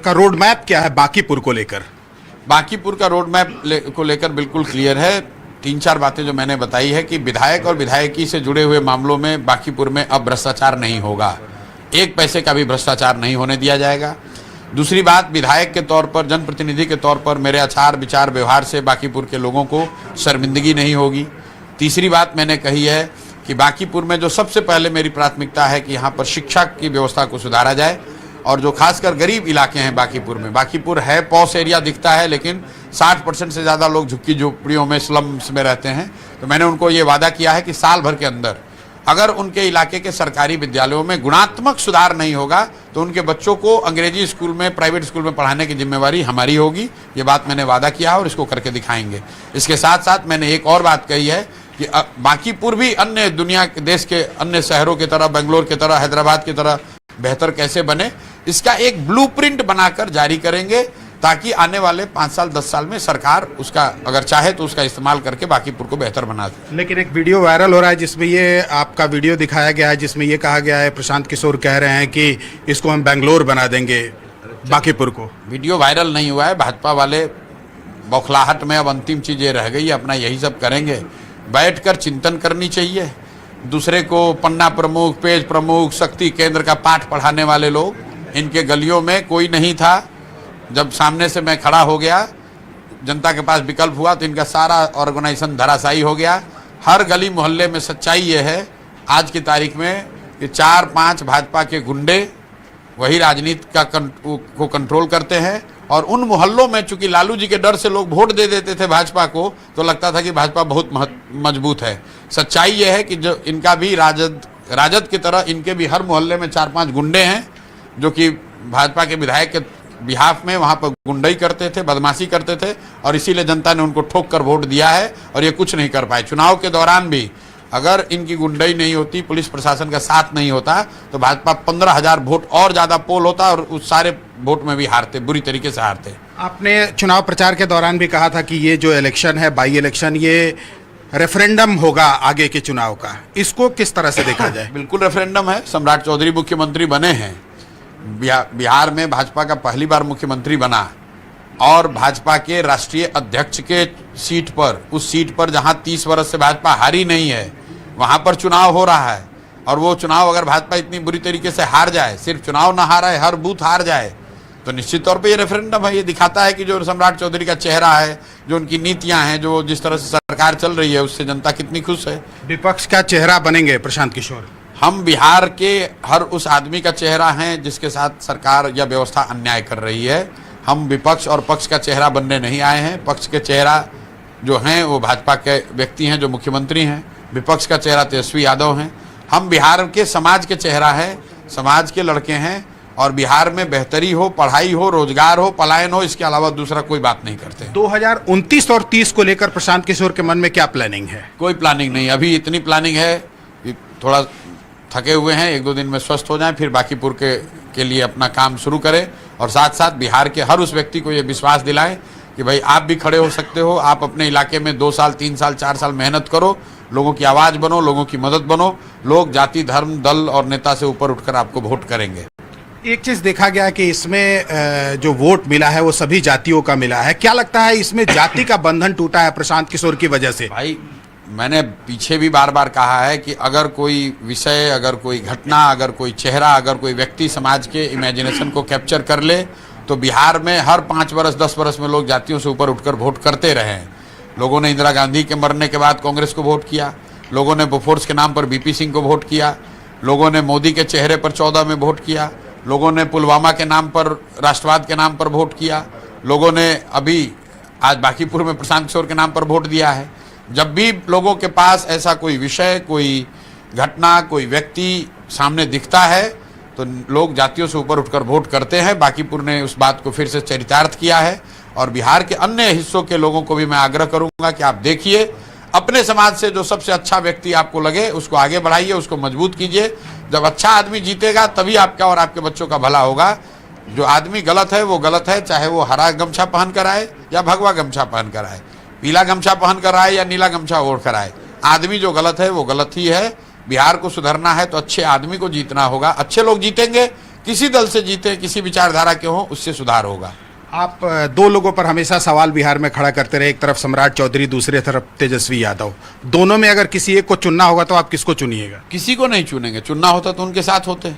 का road map क्या है बांकीपुर को लेकर? बांकीपुर का रोड मैप को लेकर बिल्कुल क्लियर है। 3-4 बातें जो मैंने बताई है कि विधायक और विधायकी से जुड़े हुए मामलों में बांकीपुर में अब भ्रष्टाचार नहीं होगा, 1 पैसे का भी भ्रष्टाचार नहीं होने दिया जाएगा। दूसरी बात, विधायक के तौर पर, जनप्रतिनिधि के तौर पर मेरे आचार विचार व्यवहार से बांकीपुर के लोगों को शर्मिंदगी नहीं होगी। तीसरी बात मैंने कही है कि बांकीपुर में जो सबसे पहले मेरी प्राथमिकता है कि यहाँ पर शिक्षा की व्यवस्था को सुधारा जाए, और जो खासकर गरीब इलाके हैं बांकीपुर में, बांकीपुर है पॉश एरिया दिखता है, लेकिन 60% से ज़्यादा लोग झुग्गी झोपड़ियों में, स्लम्स में रहते हैं। तो मैंने उनको ये वादा किया है कि साल भर के अंदर अगर उनके इलाके के सरकारी विद्यालयों में गुणात्मक सुधार नहीं होगा तो उनके बच्चों को अंग्रेजी स्कूल में, प्राइवेट स्कूल में पढ़ाने की जिम्मेवारी हमारी होगी। ये बात मैंने वादा किया है और इसको करके दिखाएंगे। इसके साथ साथ मैंने एक और बात कही है कि बांकीपुर भी अन्य दुनिया के, देश के अन्य शहरों की तरह, बेंगलोर की तरह, हैदराबाद की तरह बेहतर कैसे बने, इसका एक ब्लूप्रिंट बनाकर जारी करेंगे, ताकि आने वाले 5 साल 10 साल में सरकार उसका अगर चाहे तो उसका इस्तेमाल करके बांकीपुर को बेहतर बना दे। लेकिन एक वीडियो वायरल हो रहा है जिसमें ये आपका वीडियो दिखाया गया है, जिसमें ये कहा गया है, प्रशांत किशोर कह रहे हैं कि इसको हम बेंगलोर बना देंगे बांकीपुर को। वीडियो वायरल नहीं हुआ है। भाजपा वाले बौखलाहट में अब अंतिम चीज़ ये रह गई, अपना यही सब करेंगे। बैठकर चिंतन करनी चाहिए। दूसरे को पन्ना प्रमुख, पेज प्रमुख, शक्ति केंद्र का पाठ पढ़ाने वाले लोग, इनके गलियों में कोई नहीं था। जब सामने से मैं खड़ा हो गया, जनता के पास विकल्प हुआ, तो इनका सारा ऑर्गेनाइजेशन धराशायी हो गया। हर गली मोहल्ले में सच्चाई ये है आज की तारीख में कि 4-5 भाजपा के गुंडे वही राजनीति को कंट्रोल करते हैं। और उन मोहल्लों में चूंकि लालू जी के डर से लोग वोट दे देते थे भाजपा को, तो लगता था कि भाजपा बहुत मजबूत है। सच्चाई ये है कि जो इनका भी राजद की तरह इनके भी हर मोहल्ले में 4-5 गुंडे हैं, जो कि भाजपा के विधायक के बिहाफ में वहाँ पर गुंडाई करते थे, बदमाशी करते थे, और इसीलिए जनता ने उनको ठोक कर वोट दिया है और ये कुछ नहीं कर पाए। चुनाव के दौरान भी अगर इनकी गुंडाई नहीं होती, पुलिस प्रशासन का साथ नहीं होता, तो भाजपा 15,000 वोट और ज़्यादा पोल होता और उस सारे वोट में भी हारते, बुरी तरीके से हारते। आपने चुनाव प्रचार के दौरान भी कहा था कि ये जो इलेक्शन है, बाई इलेक्शन, ये रेफरेंडम होगा आगे के चुनाव का। इसको किस तरह से देखा जाए? बिल्कुल रेफरेंडम है। सम्राट चौधरी मुख्यमंत्री बने हैं, बिहार में भाजपा का पहली बार मुख्यमंत्री बना, और भाजपा के राष्ट्रीय अध्यक्ष के सीट पर, उस सीट पर जहां 30 वर्ष से भाजपा हारी नहीं है, वहां पर चुनाव हो रहा है। और वो चुनाव अगर भाजपा इतनी बुरी तरीके से हार जाए, सिर्फ चुनाव ना हारा है, हर बूथ हार जाए, तो निश्चित तौर पे ये रेफरेंडम है। ये दिखाता है कि जो सम्राट चौधरी का चेहरा है, जो उनकी नीतियां हैं, जो जिस तरह से सरकार चल रही है, उससे जनता कितनी खुश है। विपक्ष का चेहरा बनेंगे प्रशांत किशोर? हम बिहार के हर उस आदमी का चेहरा हैं जिसके साथ सरकार या व्यवस्था अन्याय कर रही है। हम विपक्ष और पक्ष का चेहरा बनने नहीं आए हैं। पक्ष के चेहरा जो हैं वो भाजपा के व्यक्ति हैं जो मुख्यमंत्री हैं, विपक्ष का चेहरा तेजस्वी यादव हैं। हम बिहार के समाज के चेहरा हैं, समाज के लड़के हैं, और बिहार में बेहतरी हो, पढ़ाई हो, रोजगार हो, पलायन हो, इसके अलावा दूसरा कोई बात नहीं करते। 2029 और 30 को लेकर प्रशांत किशोर के मन में क्या प्लानिंग है? कोई प्लानिंग नहीं। अभी इतनी प्लानिंग है कि थोड़ा थके हुए हैं, 1-2 दिन में स्वस्थ हो जाएं, फिर बांकीपुर के लिए अपना काम शुरू करें, और साथ साथ बिहार के हर उस व्यक्ति को ये विश्वास दिलाएं कि भाई आप भी खड़े हो सकते हो। आप अपने इलाके में 2 साल, 3 साल, 4 साल मेहनत करो, लोगों की आवाज़ बनो, लोगों की मदद बनो। लोग जाति, धर्म, दल और नेता से ऊपर उठकर आपको वोट करेंगे। एक चीज़ देखा गया कि इसमें जो वोट मिला है वो सभी जातियों का मिला है। क्या लगता है इसमें जाति का बंधन टूटा है प्रशांत किशोर की वजह से? भाई मैंने पीछे भी बार बार कहा है कि अगर कोई विषय, अगर कोई घटना, अगर कोई चेहरा, अगर कोई व्यक्ति समाज के इमेजिनेशन को कैप्चर कर ले, तो बिहार में हर 5 वर्ष 10 वर्ष में लोग जातियों से ऊपर उठकर वोट करते रहे हैं। लोगों ने इंदिरा गांधी के मरने के बाद कांग्रेस को वोट किया, लोगों ने बोफोर्स के नाम पर बीपी सिंह को वोट किया, लोगों ने मोदी के चेहरे पर 14 में वोट किया, लोगों ने पुलवामा के नाम पर, राष्ट्रवाद के नाम पर वोट किया, लोगों ने अभी आज बांकीपुर में प्रशांत किशोर के नाम पर वोट दिया है। जब भी लोगों के पास ऐसा कोई विषय, कोई घटना, कोई व्यक्ति सामने दिखता है, तो लोग जातियों से ऊपर उठकर वोट करते हैं। बांकीपुर ने उस बात को फिर से चरितार्थ किया है, और बिहार के अन्य हिस्सों के लोगों को भी मैं आग्रह करूंगा कि आप देखिए, अपने समाज से जो सबसे अच्छा व्यक्ति आपको लगे उसको आगे बढ़ाइए, उसको मजबूत कीजिए। जब अच्छा आदमी जीतेगा तभी आपका और आपके बच्चों का भला होगा। जो आदमी गलत है वो गलत है, चाहे वो हरा गमछा पहन कर आए या भगवा गमछा पहन कर आए, पीला गमछा पहन कर आए या नीला गमछा ओढ़ कर आए। आदमी जो गलत है वो गलत ही है। बिहार को सुधरना है तो अच्छे आदमी को जीतना होगा। अच्छे लोग जीतेंगे, किसी दल से जीते, किसी विचारधारा के हों, उससे सुधार होगा। आप दो लोगों पर हमेशा सवाल बिहार में खड़ा करते रहे, एक तरफ सम्राट चौधरी, दूसरी तरफ तेजस्वी यादव। दोनों में अगर किसी एक को चुनना होगा तो आप किसको चुनिएगा? किसी को नहीं चुनेंगे, चुनना होता तो उनके साथ होते।